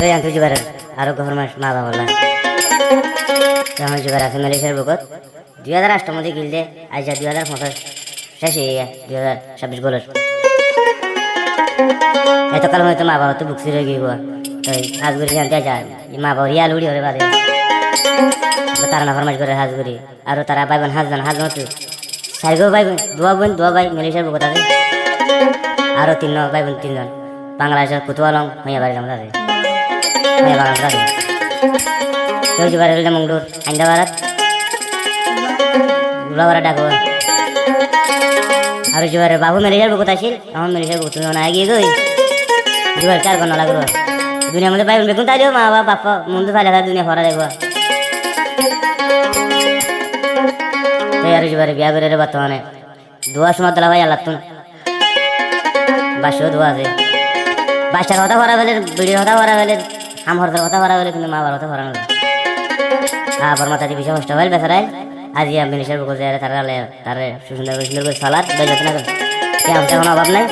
তো ইয়ান তুই জুগার আরো ঘর মাস মা বাবা বললা আমার জুগার আছে মালয়েশিয়ার বুকত 2008 মধ্যে গিলদে আজ 2050 শেষ হয়ে গিয়ে 2026 গোলের এত কাল হয়তো মা বাবা তো বুকসি রয়ে গিয়ে তাই হাজগুড়ি জানতে যায় মা বাবা রিয়াল উড়ি হরে বাদে তারা না ফরমাইশ করে হাজগুড়ি আর তারা ভাই বোন হাজবান তুই সাইগো ভাই বোন দোয়া ভাই মালয়েশিয়ার বুকত আছে আরো 3 ভাই বোন 3 জন বাংলাদেশের কুতুয়ালং হইয়া বাড়ি আমরা হইয়া বাগান আছে তো জুগার হলে মংডুর আইন্দাবারাত গুলাবারা ডাকো আর জুগারে বাবু মালয়েশিয়ার বুকত আসিল আমার মালয়েশিয়ার বুকত না আগে গই জুগার 4 ঘন্টা লাগলো দুনিয়ার মধ্যে ভাই বোন বেগুন তাইও মা বাবা বাপ মুন্ডু ফাইলা দুনিয়া ভরা দেখবা আর জুগারে বিয়া করে বর্তমানে দোয়া সময় দলা ভাই আল্লাহ তুন বাসও দোয়া আছে বাচ্চার কথা ভরা গেলে বিড়ির কথা ভরা গেলে আমহরদের কথা ভরা গেলে কিন্তু মা বাবার কথা ভরা না আবার মাথা দিয়ে বেশি কষ্ট হইল বেচারাই আজ মিনিশের বুকুর যায় তারা সুন্দর করে সালাদ বেজত না কে আমার কোনো অভাব নাই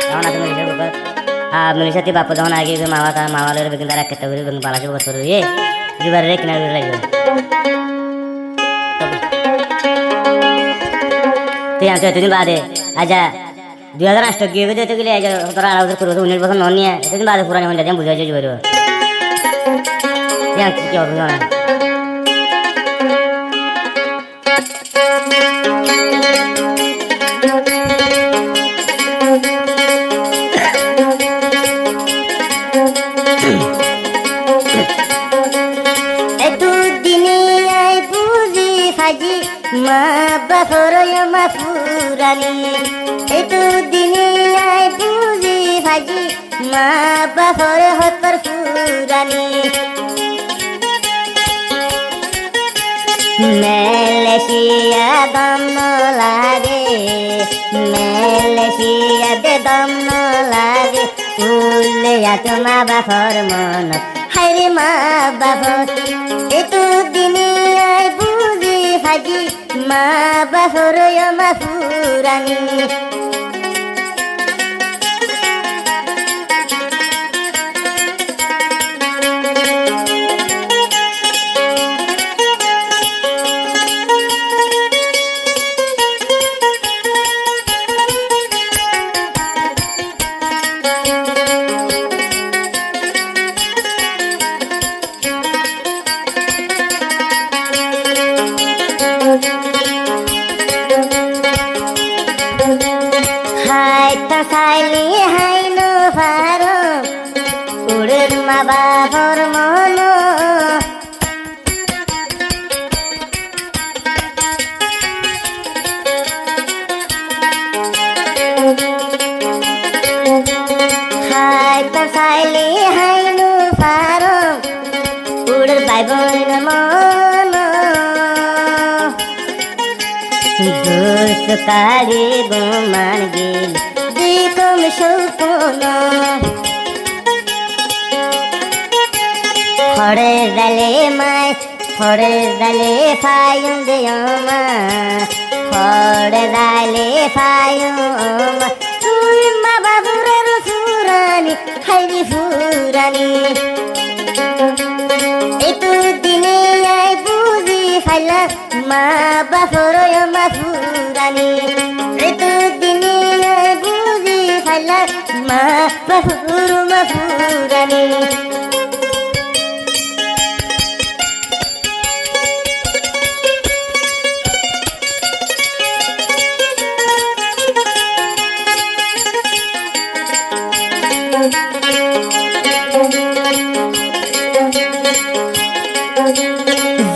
তখন আছে মিনিশের বুকুর মিনিশাতি বাপু যখন আগে মামা তার মামা লোক কিন্তু তারা একটা করে বালাসি বুকুর করে ইয়ে দুবার রে কিনারে লাগবে তুই আনতে এতদিন বাদে আজা 2008 গিয়ে যেতে গেলে তোরা আলাদা করবো 19 বছর নন নিয়ে এতদিন বাদে পুরানি হয়ে যায় বুঝাই যাই বেরো কি অভিজ্ঞতা মা বাপর মা ফুরানি এতু দিনে আই বুঝি ভাজি মা বাপর হতর ফুরানি মেলেশিয়া দম লাগে মেলেশিয়া দে দম লাগে উল্লে তো মা বাপর মন হাইরে মা বাপর এতু দিনে আই বুঝি ভাজি মা বাপর মা ফুরানি খাইলি হাইনো ফারো উড়ের মা বাপর মন খাইলি হাইনো ফারো উড়ের ভাই বোন মন দুস কারি গোমান গেল কম সপন হরে জালে মাই হরে জালে ফায়ুম দেয়মা হরে জালে ফায়ুম তুই মা বাবুরের ফুরানি হাইরি ফুরানি এতু দিনে আই বুঝি ফাইলা মা বাপর মা ফুরানি এতু দিনে আই বুঝি ফাইলা মা বাপর মা ফুরানি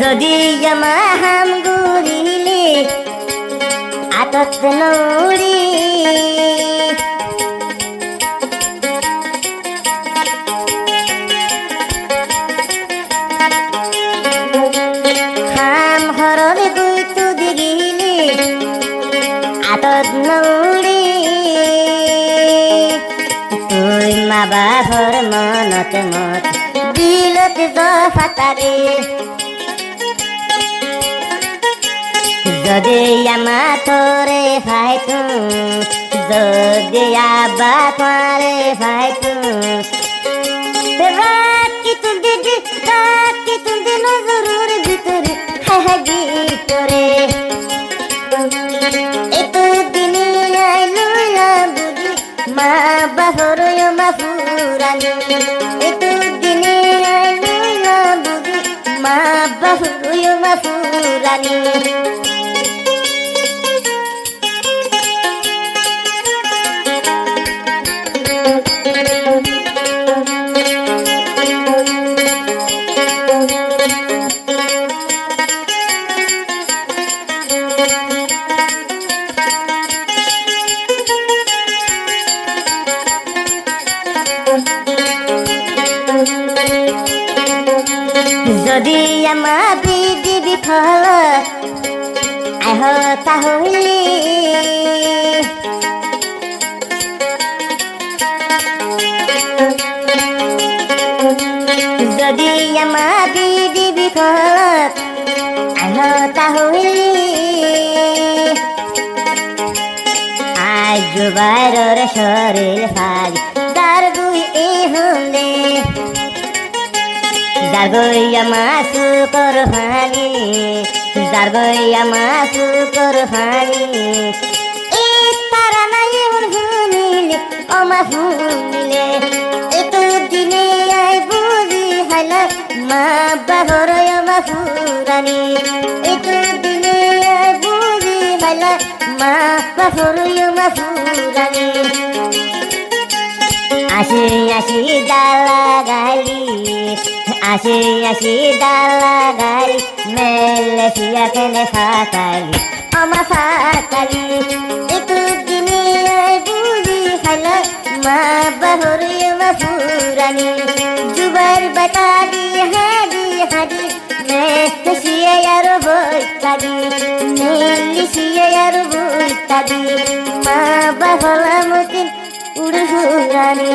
যদি জমা হাম গুরিলে আতত নৌড়ি হাম হরর গুইতু দিগিলে আতত নৌড়ি তুই মা বাপর মনত মত দিলত ফাতারে যদি আমা তোরে ফাইতু যদি আবা তোরে ফাইতু ফুরানি একটু দিনে আইলো না বুঝি মা বাহুয় মা ফুরানি যদি আমার বিধি বিফল আহ তাহলে যদি আমার বিধি বিফল আহ তাহলে আজ বাইরের শরীর ফাল তার দুই এ হলে জাগইয়া মাসু করফানি জাগইয়া মাসু করফানি এ তারা নাই ওর ভুলিলে অমা ভুলিলে এত দিনে আই বুঝি হাইলা মা বাহর অমা ফুরানি এত দিনে আই বুঝি হাইলা মা বাহর অমা ফুরানি আসি আসি ডালা গালি আসি আসি ডালা গালি মেলে সিয়া কেনে ফাটালি আমার ফাটালি একটু দিনে আই বুঝি খাইলা মা বাহরি মা ফুরানি জুবার বাতালি হাদি হাদি মেলে সিয়া আর বইতাদি মেলি সিয়া আর বইতাদি মা বাহলা মতিন উড় ফুরানি